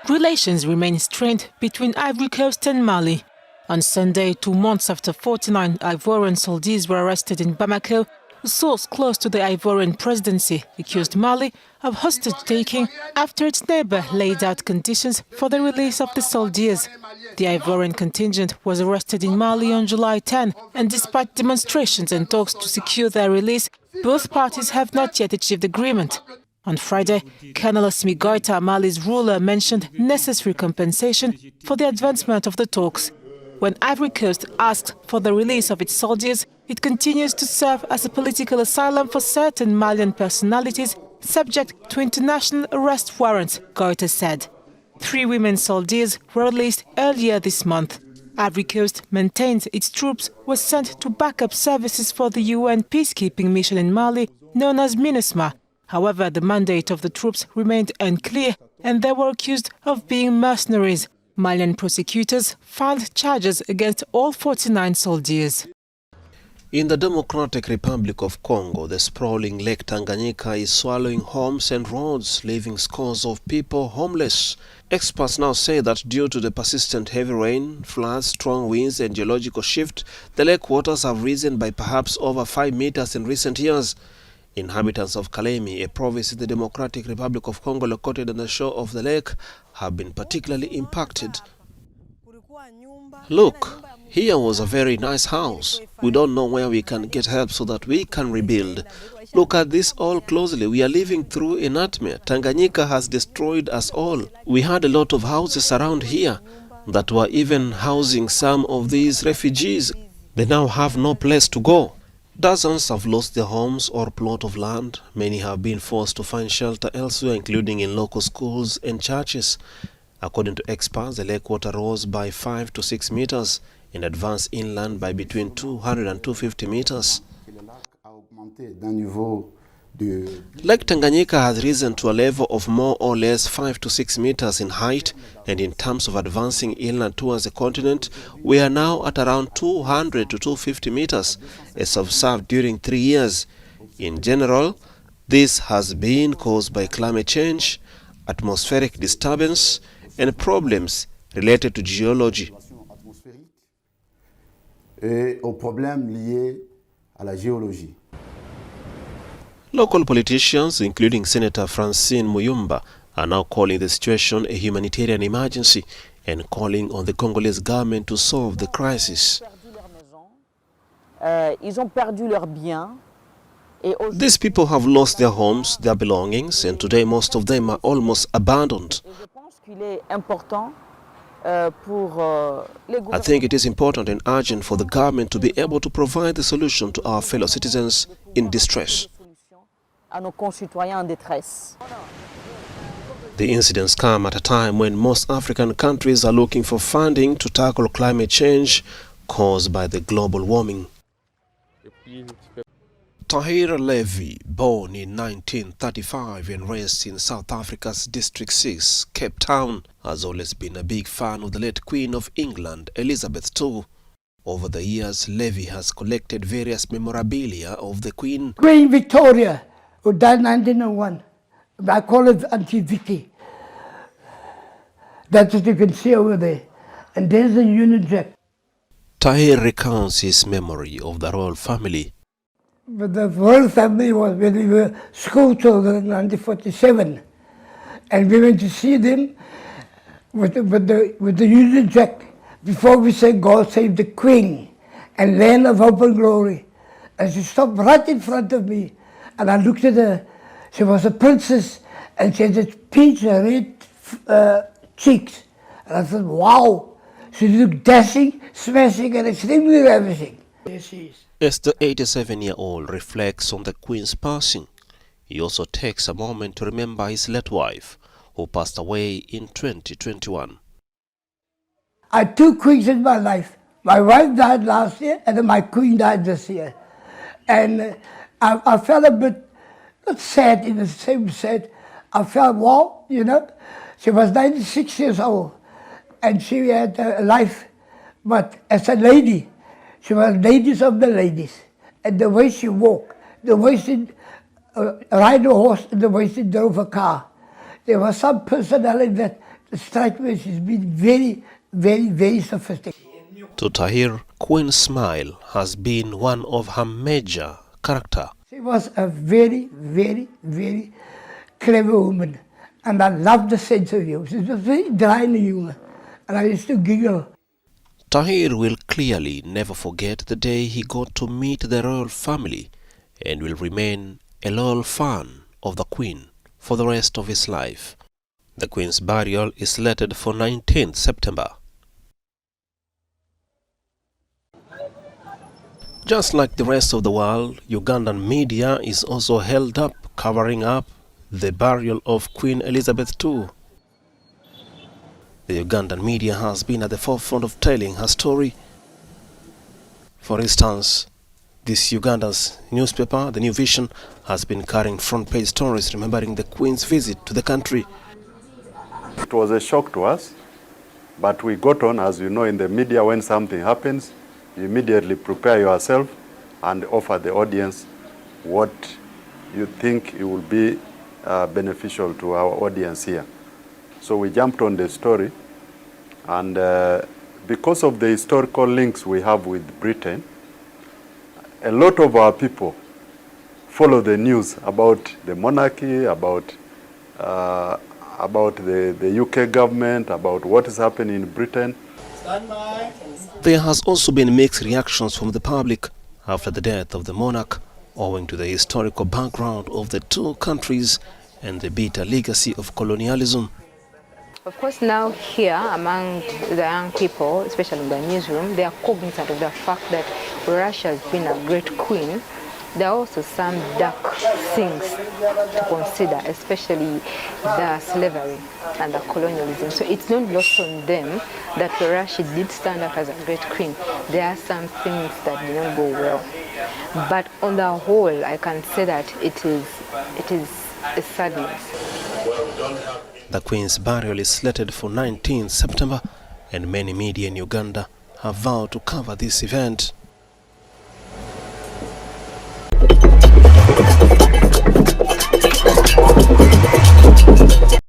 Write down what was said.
Relations remain strained between Ivory Coast and Mali. On Sunday, 2 months after 49 Ivorian soldiers were arrested in Bamako, a source close to the Ivorian presidency accused Mali of hostage-taking after its neighbor laid out conditions for the release of the soldiers. The Ivorian contingent was arrested in Mali on July 10, and despite demonstrations and talks to secure their release, both parties have not yet achieved agreement. On Friday, Colonel Assimi Goïta, Mali's ruler, mentioned necessary compensation for the advancement of the talks. When Ivory Coast asked for the release of its soldiers, it continues to serve as a political asylum for certain Malian personalities subject to international arrest warrants, Goïta said. 3 women soldiers were released earlier this month. Ivory Coast maintains its troops were sent to back up services for the UN peacekeeping mission in Mali, known as MINUSMA. However, the mandate of the troops remained unclear and they were accused of being mercenaries. Malian prosecutors filed charges against all 49 soldiers. In the Democratic Republic of Congo, the sprawling Lake Tanganyika is swallowing homes and roads, leaving scores of people homeless. Experts now say that due to the persistent heavy rain, floods, strong winds and geological shift, the lake waters have risen by perhaps over 5 meters in recent years. Inhabitants of Kalemi, a province in the Democratic Republic of Congo located on the shore of the lake, have been particularly impacted. Look, here was a very nice house. We don't know where we can get help so that we can rebuild. Look at this all closely. We are living through a nightmare. Tanganyika has destroyed us all. We had a lot of houses around here that were even housing some of these refugees. They now have no place to go. Dozens have lost their homes or plot of land. Many have been forced to find shelter elsewhere, including in local schools and churches. According to experts, the lake water rose by 5 to 6 meters and advanced inland by between 200 and 250 meters. Lake Tanganyika has risen to a level of more or less 5 to 6 meters in height, and in terms of advancing inland towards the continent, we are now at around 200 to 250 meters, as observed during 3 years. In general, this has been caused by climate change, atmospheric disturbance, and problems related to geology. Local politicians, including Senator Francine Muyumba, are now calling the situation a humanitarian emergency and calling on the Congolese government to solve the crisis. These people have lost their homes, their belongings, and today most of them are almost abandoned. I think it is important and urgent for the government to be able to provide the solution to our fellow citizens in distress. The incidents come at a time when most African countries are looking for funding to tackle climate change caused by the global warming. Tahir Levy, born in 1935 and raised in South Africa's District 6, Cape Town, has always been a big fan of the late Queen of England, Elizabeth II. Over the years, Levy has collected various memorabilia of the Queen. Queen Victoria, who died in 1901. I call it Auntie Vicky. That's what you can see over there. And there's the Union Jack. Tahir recounts his memory of the royal family. But the royal family was when we were school children in 1947. And we went to see them with the Union Jack before we said God save the Queen and land of hope and glory. And she stopped right in front of me. And I looked at her. She was a princess and she had peach red cheeks. And I thought, wow, she looked dashing, smashing and extremely ravishing. There she is. As the 87-year-old reflects on the Queen's passing, he also takes a moment to remember his late wife, who passed away in 2021. I had 2 queens in my life. My wife died last year and then my queen died this year. And I felt a bit, not sad in the same sense, I felt, wow, you know. She was 96 years old and she had a life, but as a lady, she was ladies of the ladies. And the way she walked, the wasted ride a horse and the wasted drove a car. There was some personality that the strike race has been very, very, very sophisticated. To Tahir, Queen Smile has been one of her major character. She was a very, very, very clever woman, and I loved the sense of humor. She was very dry in humor, and I used to giggle. Tahir will clearly never forget the day he got to meet the royal family and will remain a loyal fan of the Queen for the rest of his life. The Queen's burial is slated for 19th September. Just like the rest of the world, Ugandan media is also held up covering up the burial of Queen Elizabeth II. The Ugandan media has been at the forefront of telling her story. For instance, this Uganda's newspaper, The New Vision, has been carrying front-page stories remembering the Queen's visit to the country. It was a shock to us, but we got on. As you know, in the media, when something happens, you immediately prepare yourself and offer the audience what you think it will be beneficial to our audience here. So we jumped on the story, and because of the historical links we have with Britain, a lot of our people follow the news about the monarchy, about the UK government, about what is happening in Britain. There has also been mixed reactions from the public after the death of the monarch, owing to the historical background of the two countries and the bitter legacy of colonialism. Of course, now here among the young people, especially in the newsroom, they are cognizant of the fact that Russia has been a great queen. There are also some dark things to consider, especially the slavery and the colonialism. So it's not lost on them that Russia did stand up as a great queen. There are some things that did not go well. But on the whole, I can say that it is a sadness. The Queen's burial is slated for 19th September, and many media in Uganda have vowed to cover this event.